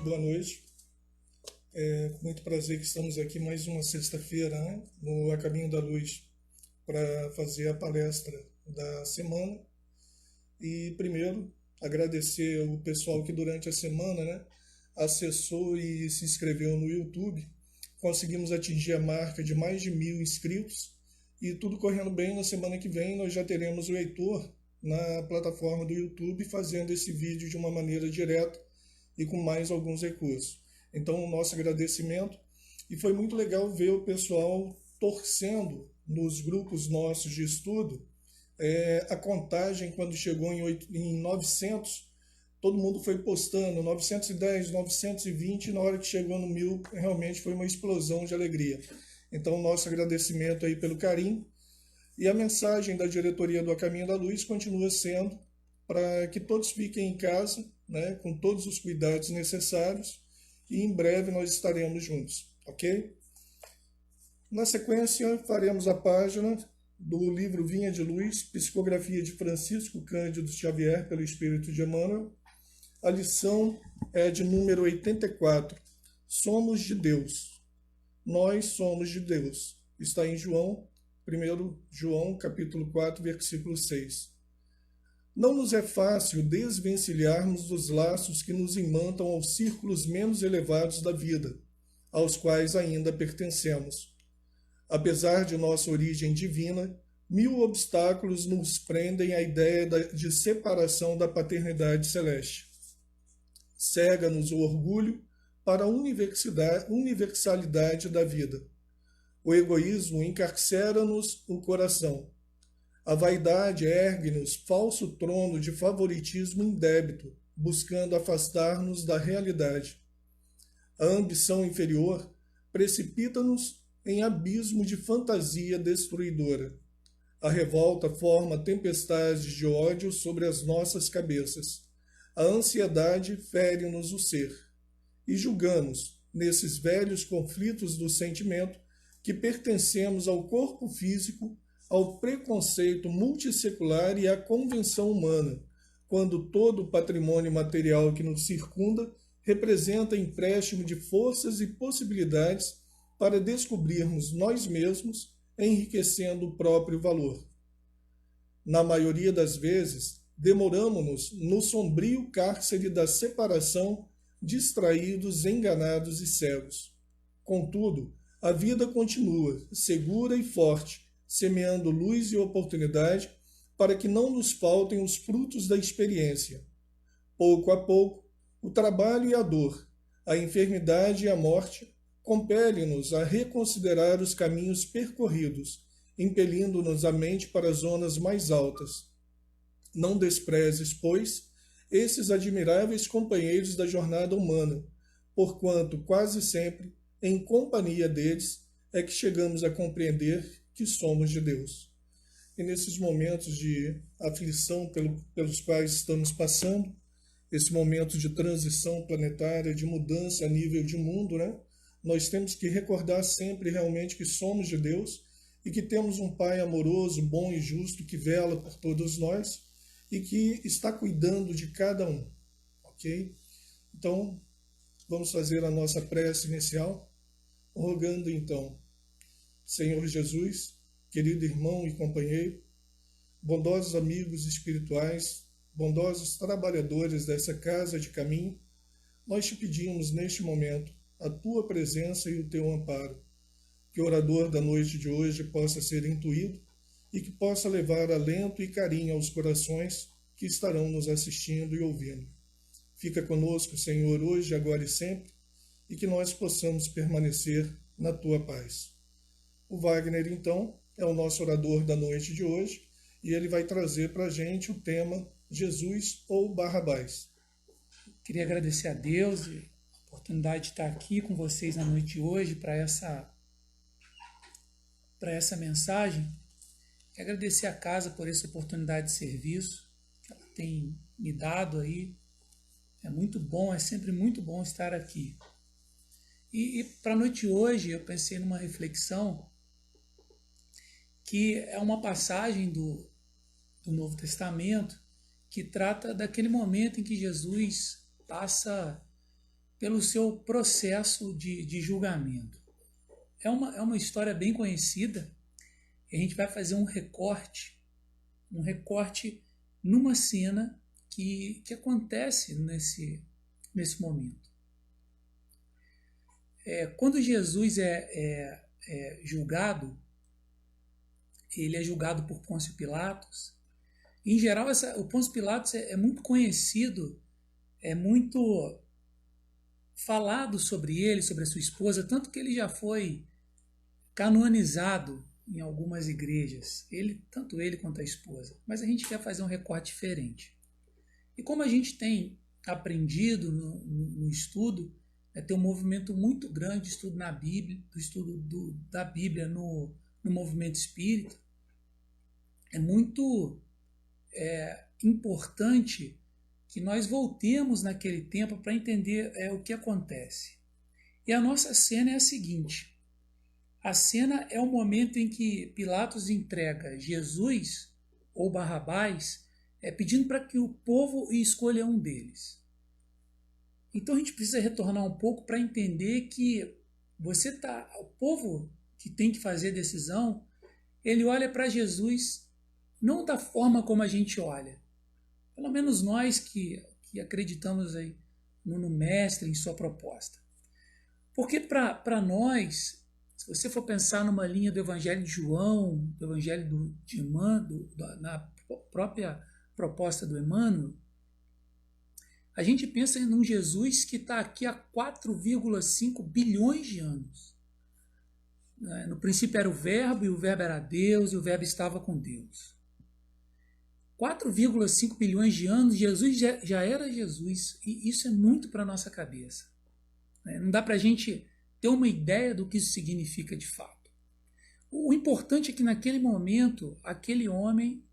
boa noite. Com muito prazer que estamos aqui mais uma sexta-feira, né, no A Caminho da Luz, para fazer a palestra da semana. E primeiro, agradecer o pessoal que durante a semana, né, acessou e se inscreveu no YouTube. Conseguimos atingir a marca de mais de 1.000 inscritos e tudo correndo bem. Na semana que vem nós já teremos o Heitor na plataforma do YouTube fazendo esse vídeo de uma maneira direta e com mais alguns recursos. Então, o nosso agradecimento. E foi muito legal ver o pessoal torcendo nos grupos nossos de estudo. A contagem, quando chegou em 900, todo mundo foi postando 910, 920, e na hora que chegou no 1.000, realmente foi uma explosão de alegria. Então, nosso agradecimento aí pelo carinho. E a mensagem da diretoria do A Caminho da Luz continua sendo para que todos fiquem em casa, né, com todos os cuidados necessários, e em breve nós estaremos juntos, ok? Na sequência, faremos a página do livro Vinha de Luz, psicografia de Francisco Cândido Xavier, pelo Espírito de Emmanuel. A lição é de número 84. Somos de Deus. Nós somos de Deus. Está em João, 1 João, capítulo 4, versículo 6. Não nos é fácil desvencilharmos dos laços que nos imantam aos círculos menos elevados da vida, aos quais ainda pertencemos. Apesar de nossa origem divina, 1.000 obstáculos nos prendem à ideia de separação da paternidade celeste. Cega-nos o orgulho para a universalidade da vida. O egoísmo encarcera-nos o coração. A vaidade ergue-nos falso trono de favoritismo indébito, buscando afastar-nos da realidade. A ambição inferior precipita-nos em abismo de fantasia destruidora. A revolta forma tempestades de ódio sobre as nossas cabeças. A ansiedade fere-nos o ser. E julgamos, nesses velhos conflitos do sentimento, que pertencemos ao corpo físico, ao preconceito multissecular e à convenção humana, quando todo o patrimônio material que nos circunda representa empréstimo de forças e possibilidades para descobrirmos nós mesmos, enriquecendo o próprio valor. Na maioria das vezes, demoramo-nos no sombrio cárcere da separação, distraídos, enganados e cegos. Contudo, a vida continua, segura e forte, semeando luz e oportunidade para que não nos faltem os frutos da experiência. Pouco a pouco, o trabalho e a dor, a enfermidade e a morte compelem-nos a reconsiderar os caminhos percorridos, impelindo-nos a mente para zonas mais altas. Não desprezes, pois, esses admiráveis companheiros da jornada humana, porquanto quase sempre, em companhia deles, é que chegamos a compreender que somos de Deus. E nesses momentos de aflição pelos quais estamos passando, esse momento de transição planetária, de mudança a nível de mundo, né? Nós temos que recordar sempre realmente que somos de Deus e que temos um Pai amoroso, bom e justo que vela por todos nós e que está cuidando de cada um, ok? Então, vamos fazer a nossa prece inicial, rogando então, Senhor Jesus, querido irmão e companheiro, bondosos amigos espirituais, bondosos trabalhadores dessa casa de caminho, nós te pedimos neste momento a tua presença e o teu amparo, que o orador da noite de hoje possa ser intuído e que possa levar alento e carinho aos corações que estarão nos assistindo e ouvindo. Fica conosco, Senhor, hoje, agora e sempre, e que nós possamos permanecer na tua paz. O Wagner, então, é o nosso orador da noite de hoje e ele vai trazer para a gente o tema Jesus ou Barrabás. Queria agradecer a Deus e a oportunidade de estar aqui com vocês na noite de hoje para essa mensagem. E agradecer a casa por essa oportunidade de serviço que ela tem me dado aí. É muito bom, é sempre muito bom estar aqui. E para a noite de hoje eu pensei numa reflexão que é uma passagem do Novo Testamento que trata daquele momento em que Jesus passa pelo seu processo de julgamento. É uma história bem conhecida. A gente vai fazer um recorte numa cena que acontece nesse momento. Quando Jesus é julgado, ele é julgado por Pôncio Pilatos. Em geral, o Pôncio Pilatos é muito conhecido, é muito falado sobre ele, sobre a sua esposa, tanto que ele já foi canonizado em algumas igrejas, tanto ele quanto a esposa. Mas a gente quer fazer um recorte diferente. E como a gente tem aprendido no estudo, tem um movimento muito grande de estudo na Bíblia, do estudo da Bíblia no movimento espírita, é muito importante que nós voltemos naquele tempo para entender o que acontece. E a nossa cena é a seguinte: a cena é o momento em que Pilatos entrega Jesus ou Barrabás, pedindo para que o povo escolha um deles. Então a gente precisa retornar um pouco para entender que o povo que tem que fazer a decisão, ele olha para Jesus não da forma como a gente olha. Pelo menos nós que acreditamos aí no Mestre, em sua proposta. Porque para nós, se você for pensar numa linha do Evangelho de João, do Evangelho de Emmanuel, na própria proposta do Emmanuel, a gente pensa em um Jesus que está aqui há 4,5 bilhões de anos. No princípio era o Verbo, e o Verbo era Deus, e o Verbo estava com Deus. 4,5 bilhões de anos, Jesus já era Jesus, e isso é muito para a nossa cabeça. Não dá para a gente ter uma ideia do que isso significa de fato. O importante é que naquele momento, aquele homem,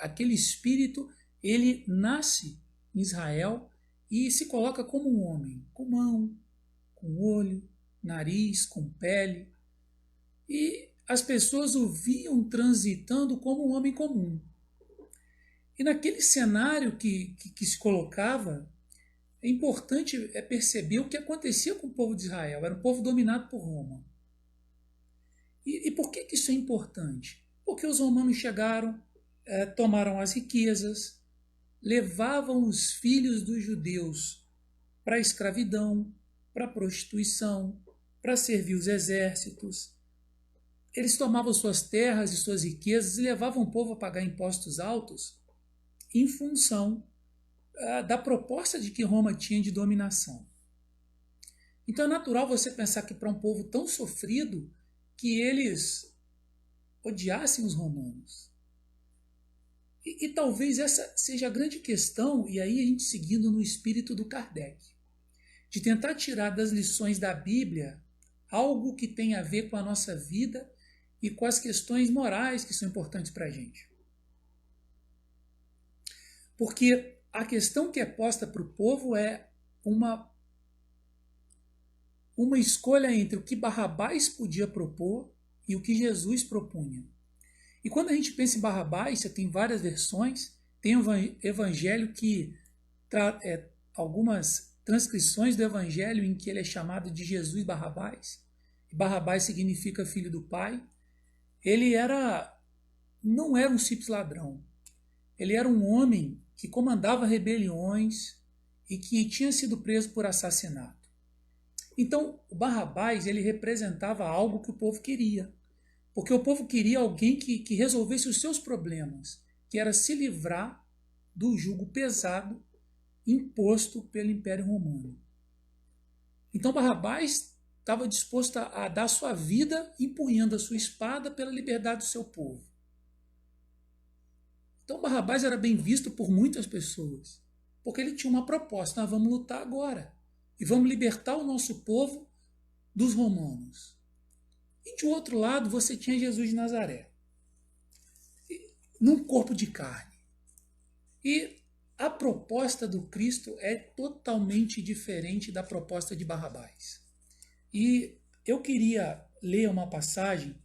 aquele espírito, ele nasce em Israel e se coloca como um homem, com mão, com olho, nariz, com pele. E as pessoas o viam transitando como um homem comum. E naquele cenário que se colocava, é importante perceber o que acontecia com o povo de Israel. Era um povo dominado por Roma. E por que isso é importante? Porque os romanos chegaram, tomaram as riquezas, levavam os filhos dos judeus para a escravidão, para a prostituição, para servir os exércitos. Eles tomavam suas terras e suas riquezas e levavam o povo a pagar impostos altos em função da proposta de que Roma tinha de dominação. Então é natural você pensar que para um povo tão sofrido que eles odiassem os romanos. E talvez essa seja a grande questão, e aí a gente seguindo no espírito do Kardec, de tentar tirar das lições da Bíblia algo que tem a ver com a nossa vida e com as questões morais que são importantes para a gente. Porque a questão que é posta para o povo é uma escolha entre o que Barrabás podia propor e o que Jesus propunha. E quando a gente pensa em Barrabás, você tem várias versões, tem um evangelho que algumas transcrições do evangelho em que ele é chamado de Jesus Barrabás. E Barrabás significa filho do pai. Ele não era um simples ladrão. Ele era um homem que comandava rebeliões e que tinha sido preso por assassinato. Então, o Barrabás ele representava algo que o povo queria. Porque o povo queria alguém que resolvesse os seus problemas, que era se livrar do jugo pesado imposto pelo Império Romano. Então Barrabás estava disposto a dar sua vida empunhando a sua espada pela liberdade do seu povo. Então Barrabás era bem visto por muitas pessoas, porque ele tinha uma proposta: nós vamos lutar agora e vamos libertar o nosso povo dos romanos. E de outro lado você tinha Jesus de Nazaré, num corpo de carne. E a proposta do Cristo é totalmente diferente da proposta de Barrabás. E eu queria ler uma passagem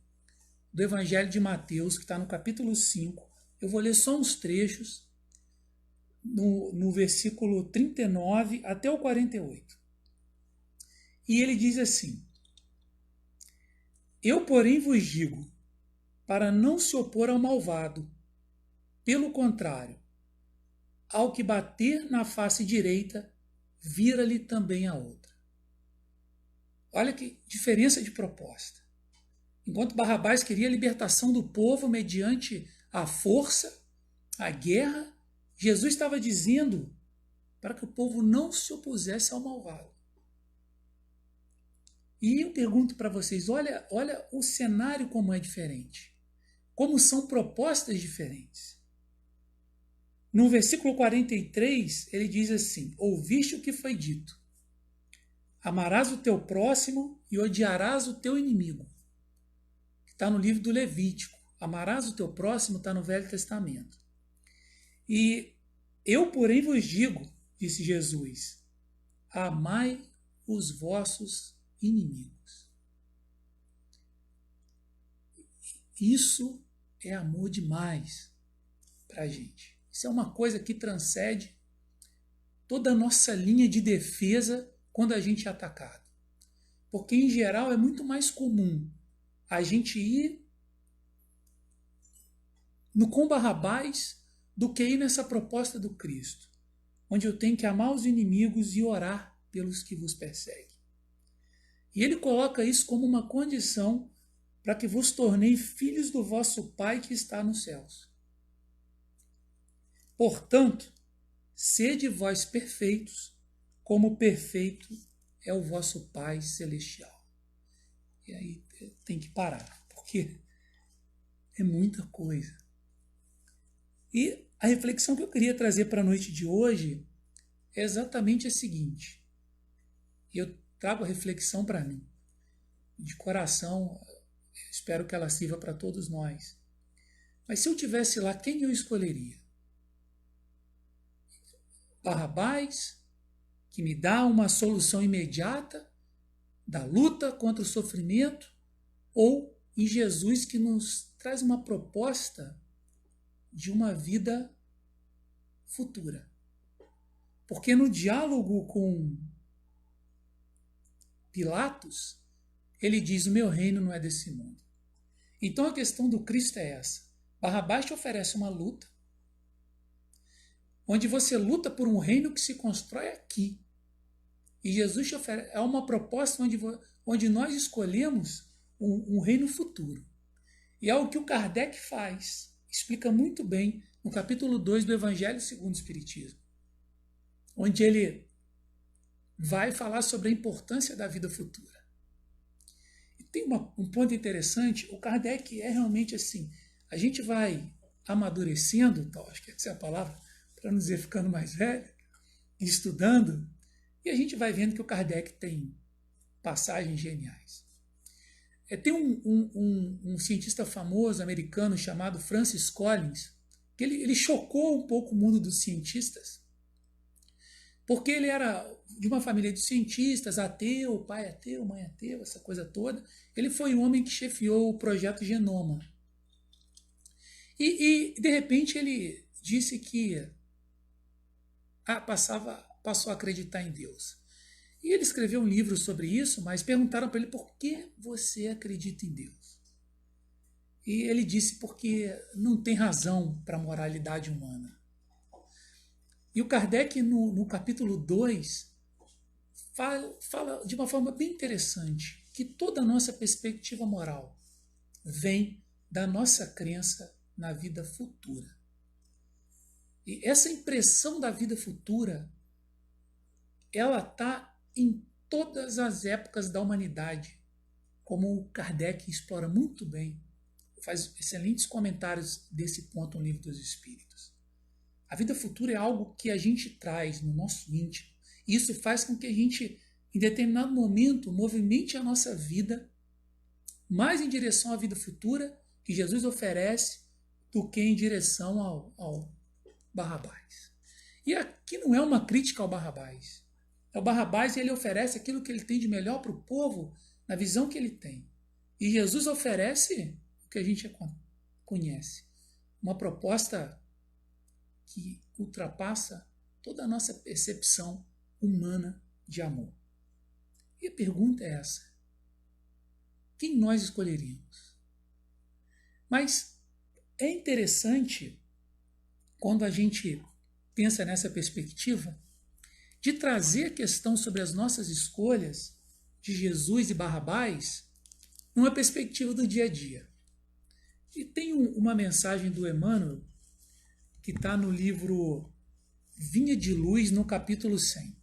do Evangelho de Mateus, que está no capítulo 5. Eu vou ler só uns trechos, no versículo 39 até o 48. E ele diz assim: Eu, porém, vos digo, para não se opor ao malvado, pelo contrário, ao que bater na face direita, vira-lhe também a outra. Olha que diferença de proposta. Enquanto Barrabás queria a libertação do povo mediante a força, a guerra, Jesus estava dizendo para que o povo não se opusesse ao malvado. E eu pergunto para vocês, olha o cenário como é diferente. Como são propostas diferentes. No versículo 43, ele diz assim: Ouviste o que foi dito. Amarás o teu próximo e odiarás o teu inimigo. Está no livro do Levítico. Amarás o teu próximo está no Velho Testamento. E eu, porém, vos digo, disse Jesus, amai os vossos inimigos. Isso é amor demais para a gente. Isso é uma coisa que transcende toda a nossa linha de defesa quando a gente é atacado. Porque, em geral, é muito mais comum a gente ir no com Barrabás do que ir nessa proposta do Cristo, onde eu tenho que amar os inimigos e orar pelos que vos perseguem. E ele coloca isso como uma condição para que vos tornei filhos do vosso Pai que está nos céus. Portanto, sede vós perfeitos, como perfeito é o vosso Pai celestial. E aí tem que parar, porque é muita coisa. E a reflexão que eu queria trazer para a noite de hoje é exatamente a seguinte. Eu trago a reflexão para mim. De coração, espero que ela sirva para todos nós. Mas se eu tivesse lá, quem eu escolheria? Barrabás, que me dá uma solução imediata da luta contra o sofrimento, ou em Jesus, que nos traz uma proposta de uma vida futura. Porque no diálogo com Pilatos, ele diz: o meu reino não é desse mundo. Então a questão do Cristo é essa. Barrabás te oferece uma luta, onde você luta por um reino que se constrói aqui. E Jesus te oferece, é uma proposta onde nós escolhemos um reino futuro. E é o que o Kardec faz. Explica muito bem no capítulo 2 do Evangelho segundo o Espiritismo, onde ele vai falar sobre a importância da vida futura. E tem um ponto interessante, o Kardec é realmente assim, a gente vai amadurecendo, acho que essa é a palavra, para não dizer ficando mais velho, estudando, e a gente vai vendo que o Kardec tem passagens geniais. Tem um cientista famoso americano chamado Francis Collins, que ele chocou um pouco o mundo dos cientistas, porque ele era de uma família de cientistas, ateu, pai ateu, mãe ateu, essa coisa toda. Ele foi o homem que chefiou o projeto Genoma. E de repente, ele disse que passou a acreditar em Deus. E ele escreveu um livro sobre isso, mas perguntaram para ele: por que você acredita em Deus? E ele disse: porque não tem razão para a moralidade humana. E o Kardec, no capítulo 2, fala de uma forma bem interessante que toda a nossa perspectiva moral vem da nossa crença na vida futura. E essa impressão da vida futura, ela está em todas as épocas da humanidade, como o Kardec explora muito bem, faz excelentes comentários desse ponto no Livro dos Espíritos. A vida futura é algo que a gente traz no nosso íntimo. E isso faz com que a gente, em determinado momento, movimente a nossa vida mais em direção à vida futura que Jesus oferece do que em direção ao Barrabás. E aqui não é uma crítica ao Barrabás. O Barrabás, ele oferece aquilo que ele tem de melhor para o povo, na visão que ele tem. E Jesus oferece o que a gente conhece. Uma proposta que ultrapassa toda a nossa percepção humana de amor. E a pergunta é essa: quem nós escolheríamos? Mas é interessante, quando a gente pensa nessa perspectiva, de trazer a questão sobre as nossas escolhas de Jesus e Barrabás numa perspectiva do dia a dia. E tem uma mensagem do Emmanuel que está no livro Vinha de Luz, no capítulo 100.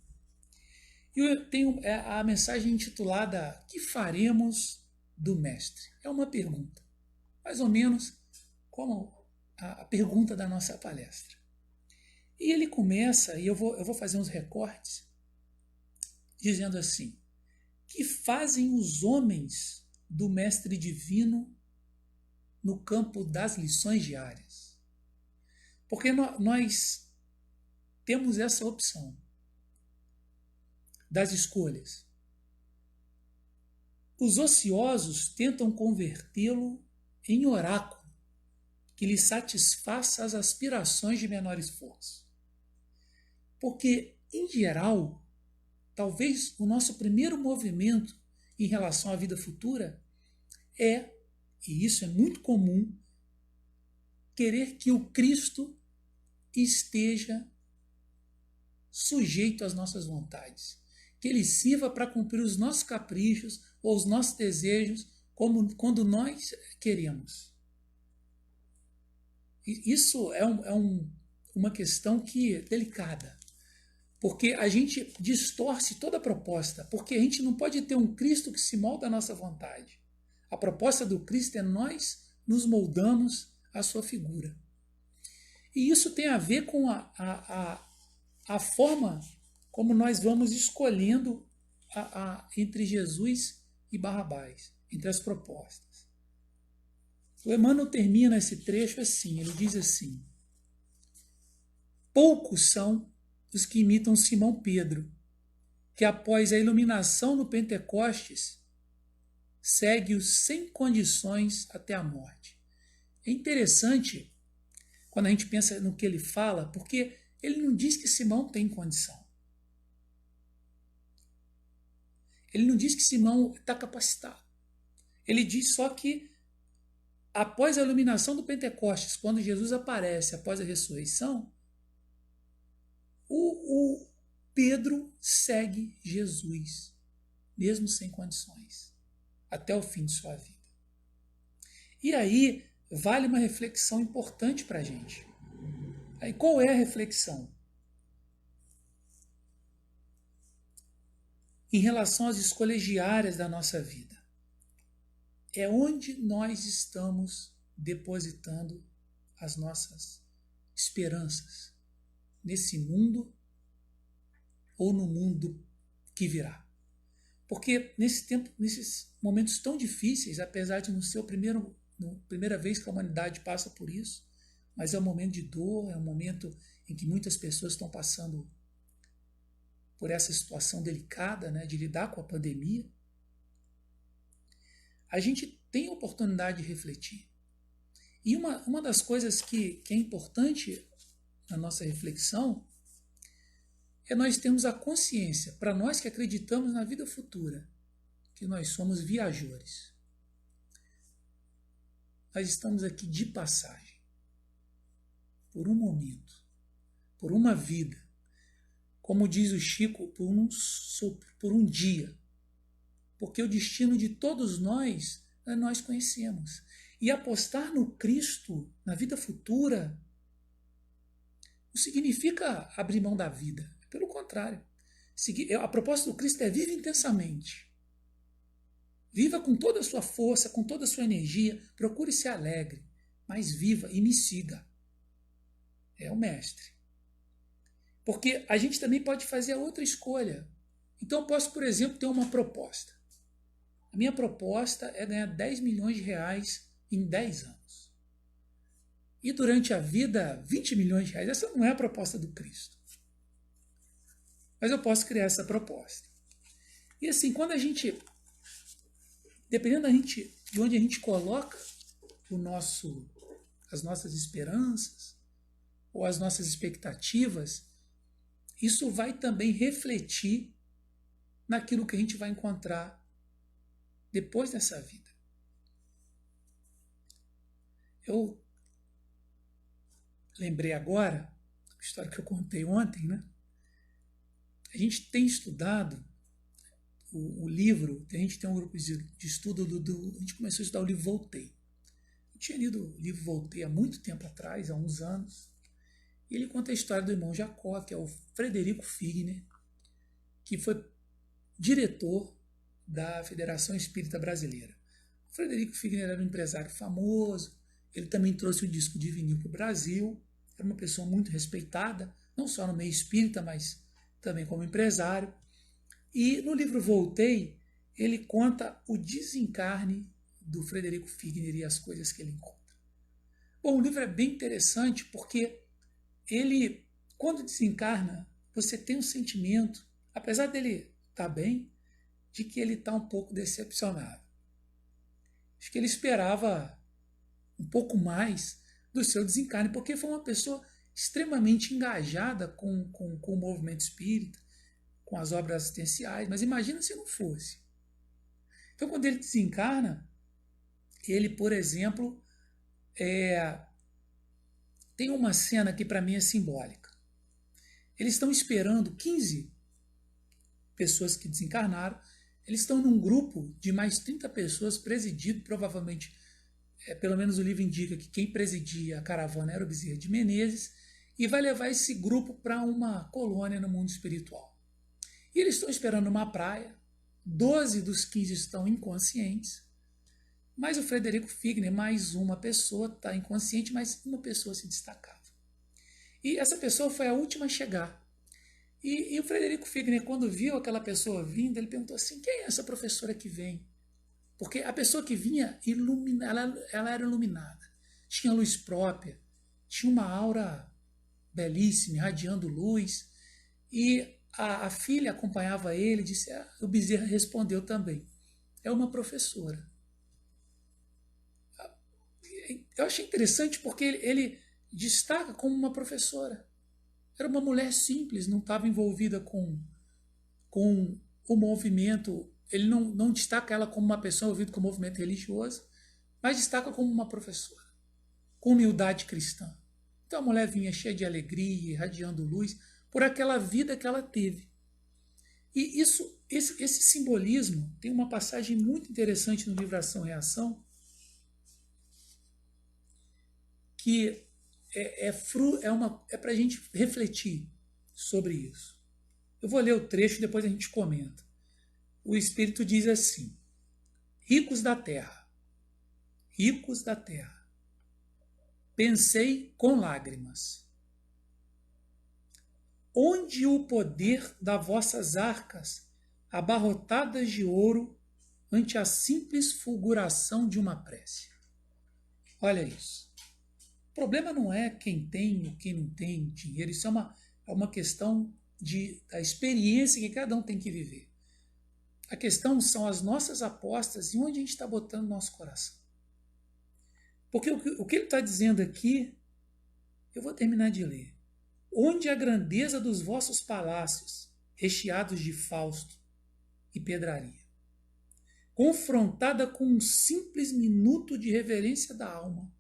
E eu tenho a mensagem intitulada Que faremos do Mestre? É uma pergunta, mais ou menos como a pergunta da nossa palestra. E ele começa, e eu vou fazer uns recortes, dizendo assim: que fazem os homens do Mestre Divino no campo das lições diárias? Porque nós temos essa opção das escolhas. Os ociosos tentam convertê-lo em oráculo que lhe satisfaça as aspirações de menor esforço. Porque, em geral, talvez o nosso primeiro movimento em relação à vida futura é, e isso é muito comum, querer que o Cristo esteja sujeito às nossas vontades, que ele sirva para cumprir os nossos caprichos ou os nossos desejos quando nós queremos. E isso é uma questão que é delicada, porque a gente distorce toda a proposta, porque a gente não pode ter um Cristo que se molda à nossa vontade. A proposta do Cristo é nós nos moldamos à sua figura. E isso tem a ver com a forma como nós vamos escolhendo entre Jesus e Barrabás, entre as propostas. O Emmanuel termina esse trecho assim, ele diz assim: poucos são os que imitam Simão Pedro, que após a iluminação no Pentecostes, segue-o sem condições até a morte. É interessante quando a gente pensa no que ele fala, porque ele não diz que Simão tem condição. Ele não diz que Simão está capacitado. Ele diz só que após a iluminação do Pentecostes, quando Jesus aparece após a ressurreição, o Pedro segue Jesus, mesmo sem condições, até o fim de sua vida. E aí vale uma reflexão importante para a gente. Aí qual é a reflexão? Em relação às escolhas diárias da nossa vida. É onde nós estamos depositando as nossas esperanças, nesse mundo ou no mundo que virá. Porque nesses momentos tão difíceis, apesar de não ser a primeira vez que a humanidade passa por isso, mas é um momento de dor, é um momento em que muitas pessoas estão passando por essa situação delicada, né, de lidar com a pandemia, a gente tem a oportunidade de refletir. E uma das coisas que é importante na nossa reflexão é nós termos a consciência, para nós que acreditamos na vida futura, que nós somos viajores. Nós estamos aqui de passagem, por um momento, por uma vida, como diz o Chico, por um sopro, por um dia. Porque o destino de todos nós conhecemos. E apostar no Cristo, na vida futura, não significa abrir mão da vida. Pelo contrário. A proposta do Cristo é viva intensamente. Viva com toda a sua força, com toda a sua energia. Procure ser alegre, mas viva e me siga. É o Mestre. Porque a gente também pode fazer a outra escolha. Então eu posso, por exemplo, ter uma proposta. A minha proposta é ganhar 10 milhões de reais em 10 anos. E durante a vida, 20 milhões de reais. Essa não é a proposta do Cristo. Mas eu posso criar essa proposta. E assim, quando a gente, dependendo de onde a gente coloca as nossas esperanças, ou as nossas expectativas, isso vai também refletir naquilo que a gente vai encontrar depois dessa vida. Eu lembrei agora, a história que eu contei ontem, né? A gente tem estudado o livro, a gente tem um grupo de estudo a gente começou a estudar o livro Voltei. Eu tinha lido o livro Voltei há muito tempo atrás, há uns anos, e ele conta a história do irmão Jacó, que é o Frederico Figner, que foi diretor da Federação Espírita Brasileira. O Frederico Figner era um empresário famoso, ele também trouxe o disco de vinil para o Brasil, era uma pessoa muito respeitada, não só no meio espírita, mas também como empresário. E no livro Voltei, ele conta o desencarne do Frederico Figner e as coisas que ele encontra. Bom, o livro é bem interessante porque ele, quando desencarna, você tem um sentimento, apesar dele estar bem, de que ele está um pouco decepcionado. Acho que ele esperava um pouco mais do seu desencarne, porque foi uma pessoa extremamente engajada com o movimento espírita, com as obras assistenciais, mas imagina se não fosse. Então, quando ele desencarna, ele, por exemplo, tem uma cena que para mim é simbólica. Eles estão esperando 15 pessoas que desencarnaram, eles estão num grupo de mais 30 pessoas presidido, provavelmente, pelo menos o livro indica que quem presidia a caravana era o Bezerra de Menezes, e vai levar esse grupo para uma colônia no mundo espiritual. E eles estão esperando uma praia, 12 dos 15 estão inconscientes, mas o Frederico Figner, mais uma pessoa, está inconsciente, mas uma pessoa se destacava. E essa pessoa foi a última a chegar. E o Frederico Figner, quando viu aquela pessoa vindo, ele perguntou assim, quem é essa professora que vem? Porque a pessoa que vinha, ela era iluminada, tinha luz própria, tinha uma aura belíssima, irradiando luz, e a filha acompanhava ele, disse, o Bezerra respondeu também, é uma professora. Eu achei interessante porque ele destaca como uma professora. Era uma mulher simples, não estava envolvida com o movimento, ele não destaca ela como uma pessoa envolvida com o movimento religioso, mas destaca como uma professora, com humildade cristã. Então a mulher vinha cheia de alegria, irradiando luz, por aquela vida que ela teve. E esse simbolismo tem uma passagem muito interessante no livro Ação e Reação, que é para a gente refletir sobre isso. Eu vou ler o trecho e depois a gente comenta. O Espírito diz assim, ricos da terra, pensei com lágrimas, onde o poder das vossas arcas, abarrotadas de ouro, ante a simples fulguração de uma prece. Olha isso. O problema não é quem tem ou quem não tem dinheiro, isso é uma questão da experiência que cada um tem que viver. A questão são as nossas apostas e onde a gente está botando nosso coração. Porque o que ele está dizendo aqui, eu vou terminar de ler. Onde a grandeza dos vossos palácios, recheados de fausto e pedraria, confrontada com um simples minuto de reverência da alma,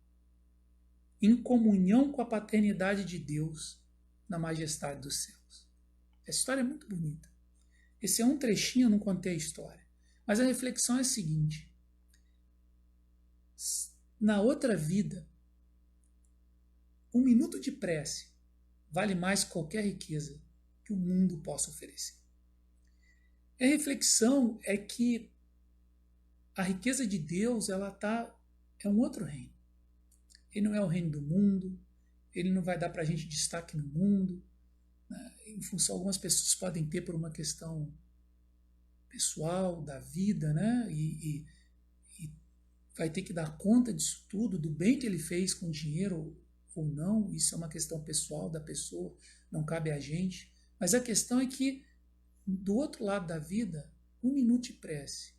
em comunhão com a paternidade de Deus na majestade dos céus. Essa história é muito bonita. Esse é um trechinho, eu não contei a história. Mas a reflexão é a seguinte. Na outra vida, um minuto de prece vale mais que qualquer riqueza que o mundo possa oferecer. A reflexão é que a riqueza de Deus é um outro reino. Ele não é o reino do mundo, ele não vai dar para a gente destaque no mundo, né? Em função, algumas pessoas podem ter por uma questão pessoal, da vida, né? E vai ter que dar conta disso tudo, do bem que ele fez com dinheiro ou não, isso é uma questão pessoal da pessoa, não cabe a gente. Mas a questão é que, do outro lado da vida, um minuto de prece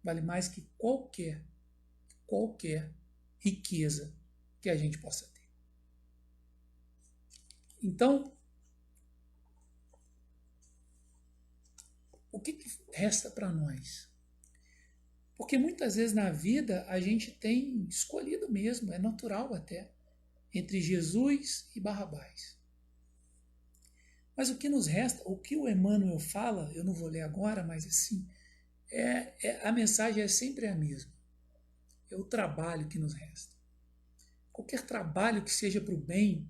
vale mais que qualquer riqueza que a gente possa ter. Então, o que resta para nós? Porque muitas vezes na vida a gente tem escolhido mesmo, é natural até, entre Jesus e Barrabás. Mas o que nos resta, o que o Emmanuel fala, eu não vou ler agora, mas assim, a mensagem é sempre a mesma. É o trabalho que nos resta. Qualquer trabalho que seja para o bem,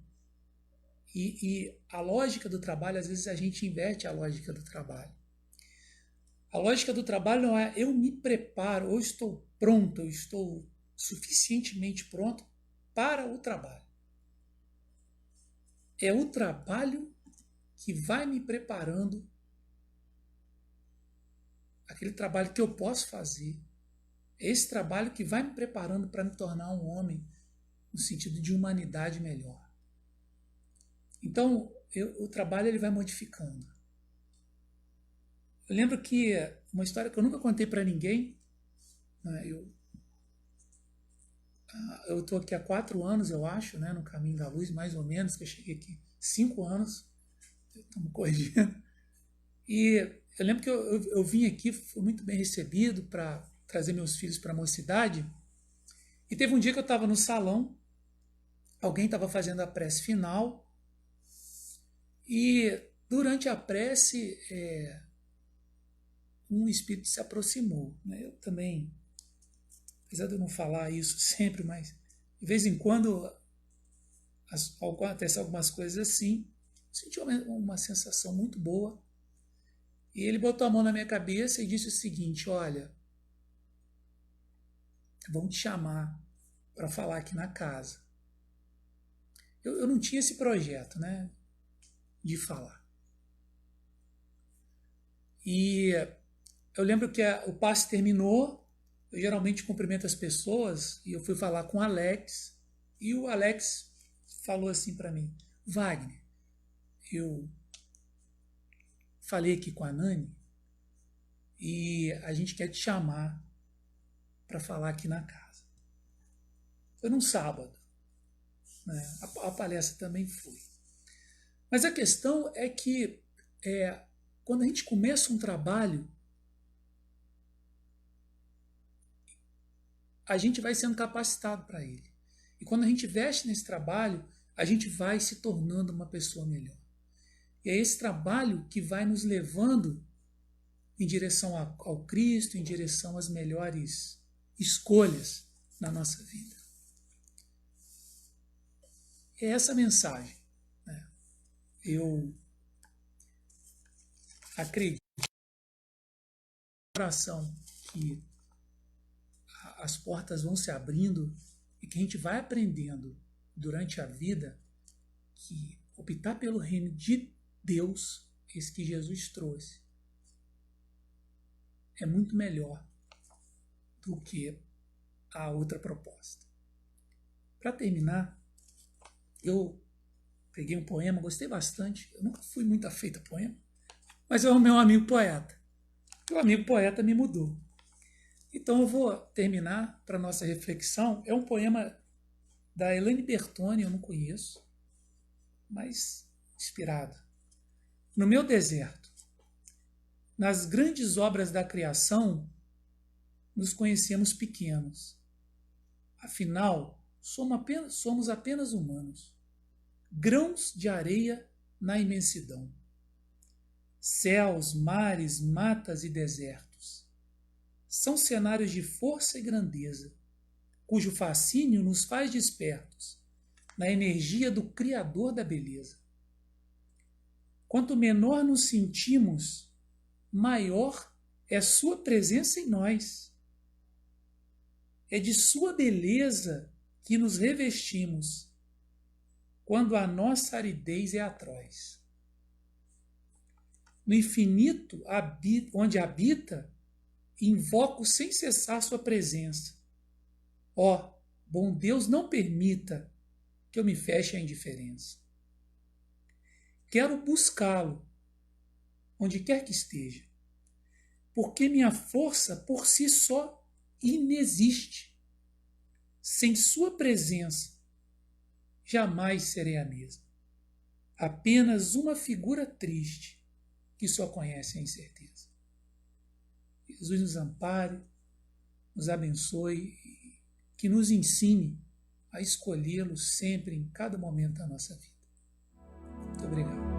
e a lógica do trabalho, às vezes a gente inverte a lógica do trabalho. A lógica do trabalho não é eu me preparo, eu estou pronto, eu estou suficientemente pronto para o trabalho. É o trabalho que vai me preparando, aquele trabalho que eu posso fazer, é esse trabalho que vai me preparando para me tornar um homem no sentido de humanidade melhor. Então, o trabalho ele vai modificando. Eu lembro que uma história que eu nunca contei para ninguém, né, eu estou aqui há 4 anos, eu acho, né, no Caminho da Luz, mais ou menos, que eu cheguei aqui 5 anos, estou me corrigindo. E eu lembro que eu vim aqui, fui muito bem recebido para trazer meus filhos para a mocidade. E teve um dia que eu estava no salão, alguém estava fazendo a prece final, e durante a prece, um espírito se aproximou. Né? Eu também, apesar de eu não falar isso sempre, mas de vez em quando acontece algumas coisas assim, senti uma sensação muito boa. E ele botou a mão na minha cabeça e disse o seguinte: olha, vão te chamar para falar aqui na casa. Eu não tinha esse projeto, né, de falar. E eu lembro que o passe terminou, eu geralmente cumprimento as pessoas, e eu fui falar com o Alex, e o Alex falou assim para mim: Wagner, eu falei aqui com a Nani e a gente quer te chamar para falar aqui na casa. Foi num sábado, né? A palestra também foi. Mas a questão é que quando a gente começa um trabalho, a gente vai sendo capacitado para ele. E quando a gente investe nesse trabalho, a gente vai se tornando uma pessoa melhor. E é esse trabalho que vai nos levando em direção ao Cristo, em direção às melhores escolhas na nossa vida. É essa mensagem. Né? Eu acredito no coração que as portas vão se abrindo e que a gente vai aprendendo durante a vida que optar pelo reino de Deus, esse que Jesus trouxe, é muito melhor do que a outra proposta. Para terminar, eu peguei um poema, gostei bastante. Eu nunca fui muito afeito a poema, mas é o meu amigo poeta. O amigo poeta me mudou. Então eu vou terminar para nossa reflexão. É um poema da Elaine Bertoni, eu não conheço, mas inspirado. No meu deserto, nas grandes obras da criação, nos conhecemos pequenos. Afinal, somos apenas humanos, grãos de areia na imensidão. Céus, mares, matas e desertos são cenários de força e grandeza, cujo fascínio nos faz despertos na energia do Criador da beleza. Quanto menor nos sentimos, maior é sua presença em nós. É de sua beleza que nos revestimos, quando a nossa aridez é atroz. No infinito onde habita, invoco sem cessar sua presença. Ó, bom Deus, não permita que eu me feche à indiferença. Quero buscá-lo, onde quer que esteja, porque minha força por si só inexiste. Sem sua presença, jamais serei a mesma. apenas uma figura triste que só conhece a incerteza. Jesus nos ampare, nos abençoe, que nos ensine a escolhê-lo sempre, em cada momento da nossa vida. Muito obrigado.